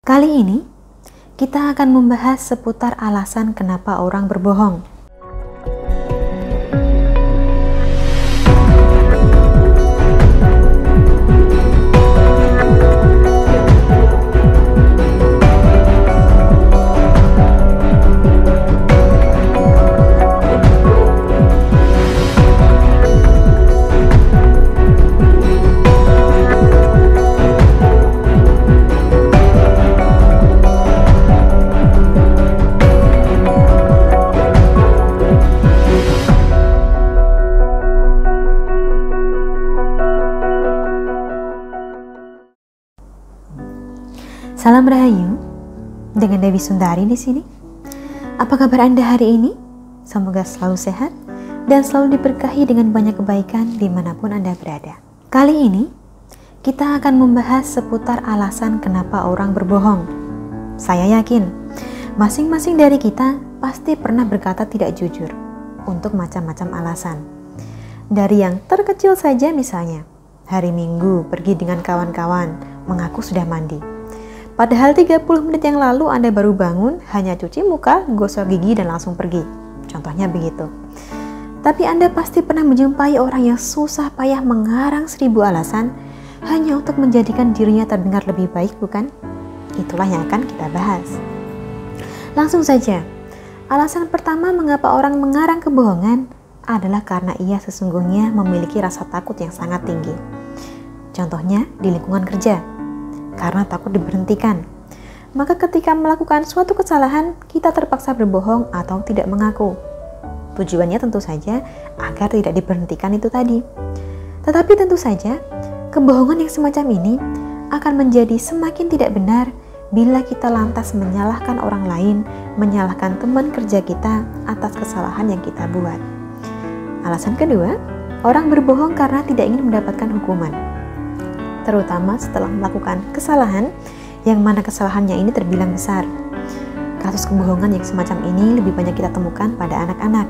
Kali ini, kita akan membahas seputar alasan kenapa orang berbohong. Salam Rahayu, dengan Dewi Sundari di sini. Apa kabar Anda hari ini? Semoga selalu sehat dan selalu diberkahi dengan banyak kebaikan dimanapun Anda berada. Kali ini, kita akan membahas seputar alasan kenapa orang berbohong. Saya yakin, masing-masing dari kita pasti pernah berkata tidak jujur untuk macam-macam alasan. Dari yang terkecil saja misalnya, hari Minggu pergi dengan kawan-kawan, mengaku sudah mandi. Padahal 30 menit yang lalu Anda baru bangun, hanya cuci muka, gosok gigi, dan langsung pergi. Contohnya begitu. Tapi Anda pasti pernah menjumpai orang yang susah payah mengarang 1000 alasan hanya untuk menjadikan dirinya terdengar lebih baik, bukan? Itulah yang akan kita bahas. Langsung saja, alasan pertama mengapa orang mengarang kebohongan adalah karena ia sesungguhnya memiliki rasa takut yang sangat tinggi. Contohnya di lingkungan kerja. Karena takut diberhentikan. Maka ketika melakukan suatu kesalahan, kita terpaksa berbohong atau tidak mengaku. Tujuannya tentu saja agar tidak diberhentikan itu tadi. Tetapi tentu saja, kebohongan yang semacam ini akan menjadi semakin tidak benar bila kita lantas menyalahkan orang lain, menyalahkan teman kerja kita atas kesalahan yang kita buat. Alasan kedua, orang berbohong karena tidak ingin mendapatkan hukuman. Terutama setelah melakukan kesalahan yang mana kesalahannya ini terbilang besar. Kasus kebohongan yang semacam ini lebih banyak kita temukan pada anak-anak.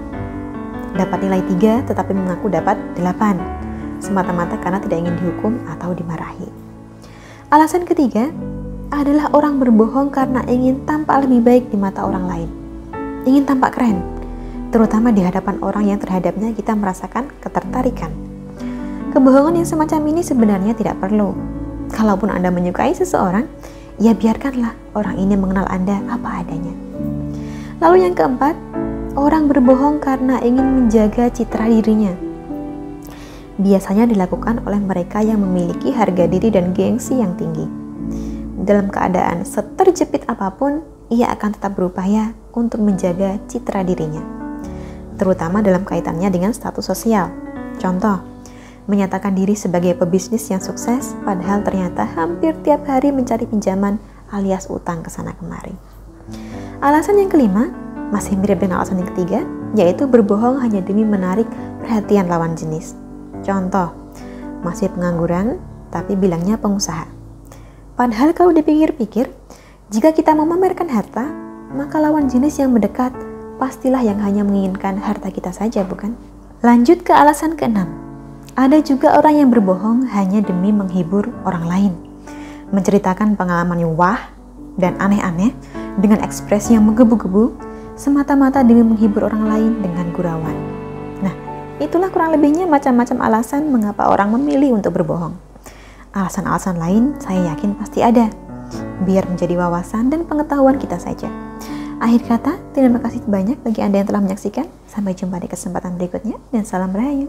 Dapat nilai 3 tetapi mengaku dapat 8, semata-mata karena tidak ingin dihukum atau dimarahi. Alasan ketiga adalah orang berbohong karena ingin tampak lebih baik di mata orang lain. Ingin tampak keren, terutama di hadapan orang yang terhadapnya kita merasakan ketertarikan. Kebohongan yang semacam ini sebenarnya tidak perlu. Kalaupun Anda menyukai seseorang, ya biarkanlah orang ini mengenal Anda apa adanya. Lalu yang keempat, orang berbohong karena ingin menjaga citra dirinya. Biasanya dilakukan oleh mereka yang memiliki harga diri dan gengsi yang tinggi. Dalam keadaan seterjepit apapun, ia akan tetap berupaya untuk menjaga citra dirinya. Terutama dalam kaitannya dengan status sosial. Contoh, menyatakan diri sebagai pebisnis yang sukses, padahal ternyata hampir tiap hari mencari pinjaman alias utang ke sana kemari. Alasan yang kelima, masih mirip dengan alasan yang ketiga, yaitu berbohong hanya demi menarik perhatian lawan jenis. Contoh, masih pengangguran, tapi bilangnya pengusaha. Padahal kalau dipikir-pikir, jika kita memamerkan harta, maka lawan jenis yang mendekat pastilah yang hanya menginginkan harta kita saja, bukan? Lanjut ke alasan keenam. Ada juga orang yang berbohong hanya demi menghibur orang lain, menceritakan pengalaman yang wah dan aneh-aneh dengan ekspresi yang menggebu-gebu, semata-mata demi menghibur orang lain dengan gurauan. Nah, itulah kurang lebihnya macam-macam alasan mengapa orang memilih untuk berbohong. Alasan-alasan lain saya yakin pasti ada, biar menjadi wawasan dan pengetahuan kita saja. Akhir kata, terima kasih banyak bagi Anda yang telah menyaksikan. Sampai jumpa di kesempatan berikutnya, dan salam Rahayu.